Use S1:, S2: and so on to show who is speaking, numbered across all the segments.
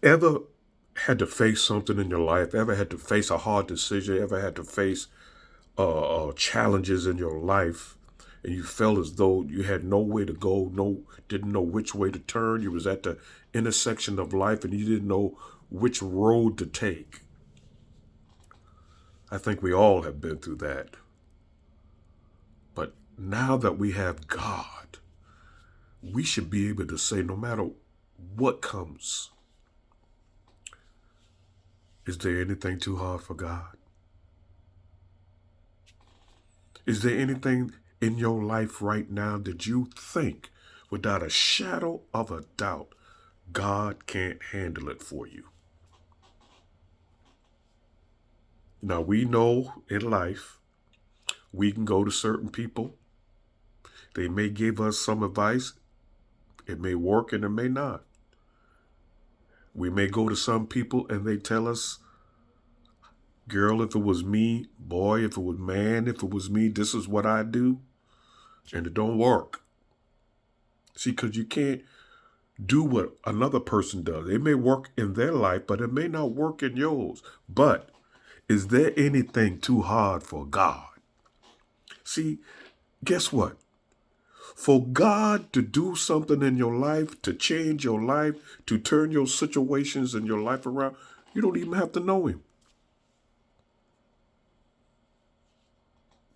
S1: Ever had to face something in your life? Ever had to face a hard decision? Ever had to face challenges in your life, and you felt as though you had no way to go, didn't know which way to turn? You was at the intersection of life, and you didn't know which road to take. I think we all have been through that. But now that we have God, we should be able to say, no matter what comes, is there anything too hard for God? Is there anything in your life right now that you think, without a shadow of a doubt, God can't handle it for you? Now, we know in life, we can go to certain people. They may give us some advice. It may work and it may not. We may go to some people and they tell us, girl, if it was me, boy, if it was man, if it was me, this is what I do. And it don't work. See, because you can't do what another person does. It may work in their life, but it may not work in yours. But is there anything too hard for God? See, guess what? For God to do something in your life, to change your life, to turn your situations in your life around, you don't even have to know him.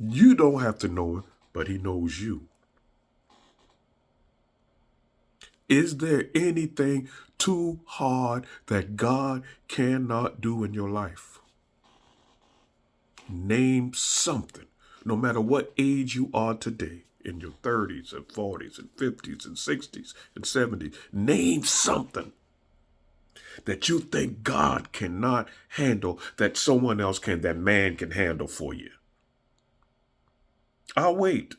S1: You don't have to know him, but he knows you. Is there anything too hard that God cannot do in your life? Name something, no matter what age you are today, in your 30s and 40s and 50s and 60s and 70s. Name something that you think God cannot handle, that someone else can, that man can handle for you. I'll wait.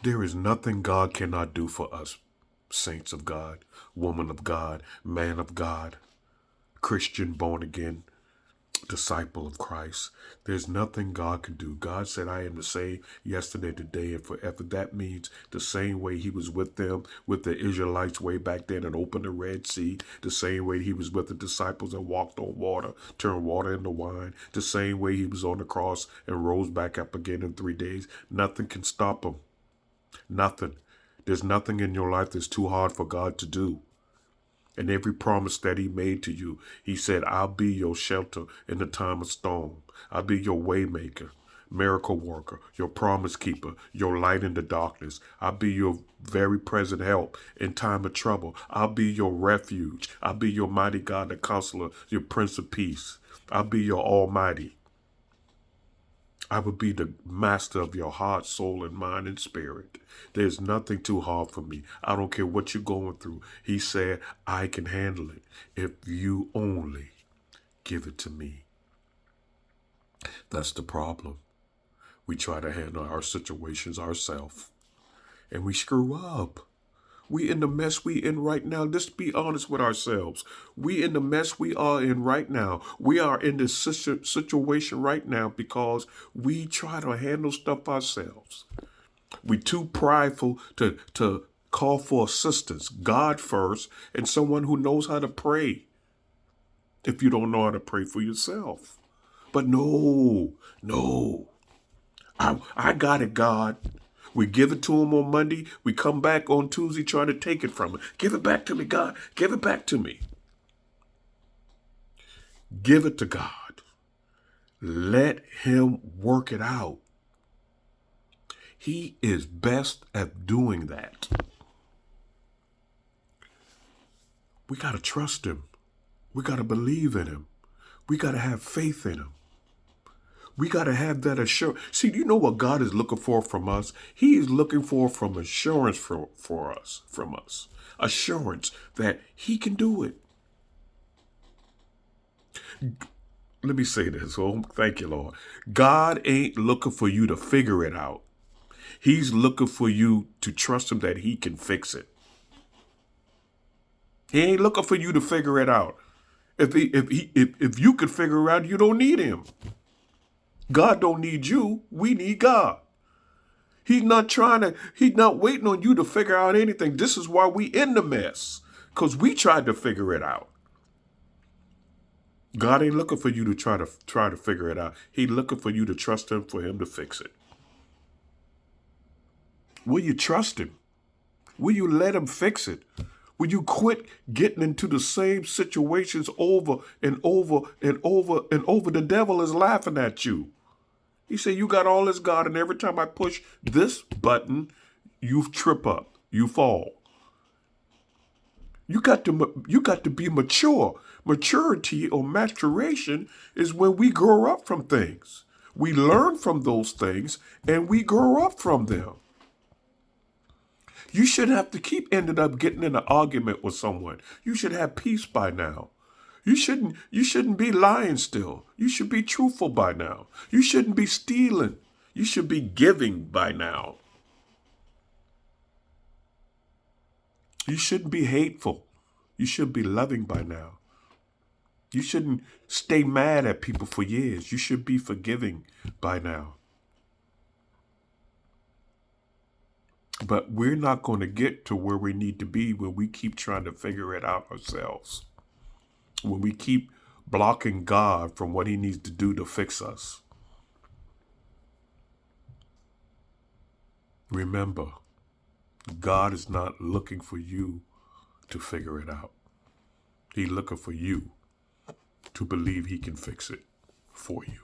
S1: There is nothing God cannot do for us, saints of God, woman of God, man of God, Christian, born again, disciple of Christ. There's nothing God can do. God said, I am the same yesterday, today, and forever. That means the same way he was with them, with the Israelites way back then and opened the Red Sea, the same way he was with the disciples and walked on water, turned water into wine, the same way he was on the cross and rose back up again in 3 days. Nothing can stop him. Nothing. There's nothing in your life that's too hard for God to do. And every promise that he made to you, he said, I'll be your shelter in the time of storm. I'll be your way maker, miracle worker, your promise keeper, your light in the darkness. I'll be your very present help in time of trouble. I'll be your refuge. I'll be your mighty God, the counselor, your prince of peace. I'll be your almighty. I will be the master of your heart, soul, and mind and spirit. There's nothing too hard for me. I don't care what you're going through. He said, I can handle it if you only give it to me. That's the problem. We try to handle our situations ourselves, and we screw up. We in the mess we in right now. Let's be honest with ourselves. We in the mess we are in right now. We are in this situation right now because we try to handle stuff ourselves. We too prideful to call for assistance. God first, and someone who knows how to pray. If you don't know how to pray for yourself. But no. I got it, God. We give it to him on Monday. We come back on Tuesday trying to take it from him. Give it back to me, God. Give it back to me. Give it to God. Let him work it out. He is best at doing that. We got to trust him. We got to believe in him. We got to have faith in him. We got to have that assurance. See, you know what God is looking for from us? He is looking for from assurance from us. Assurance that he can do it. Let me say this. Oh, thank you, Lord. God ain't looking for you to figure it out. He's looking for you to trust him that he can fix it. He ain't looking for you to figure it out. If you could figure it out, you don't need him. God don't need you. We need God. He's not waiting on you to figure out anything. This is why we in the mess. Because we tried to figure it out. God ain't looking for you to try to figure it out. He's looking for you to trust him for him to fix it. Will you trust him? Will you let him fix it? Will you quit getting into the same situations over and over and over and over? The devil is laughing at you. He said, you got all this God, and every time I push this button, you trip up, you fall. You got to be mature. Maturity or maturation is when we grow up from things. We learn from those things and we grow up from them. You shouldn't have to keep ending up getting in an argument with someone. You should have peace by now. You shouldn't be lying still. You should be truthful by now. You shouldn't be stealing. You should be giving by now. You shouldn't be hateful. You should be loving by now. You shouldn't stay mad at people for years. You should be forgiving by now. But we're not going to get to where we need to be when we keep trying to figure it out ourselves. When we keep blocking God from what he needs to do to fix us. Remember, God is not looking for you to figure it out. He's looking for you to believe he can fix it for you.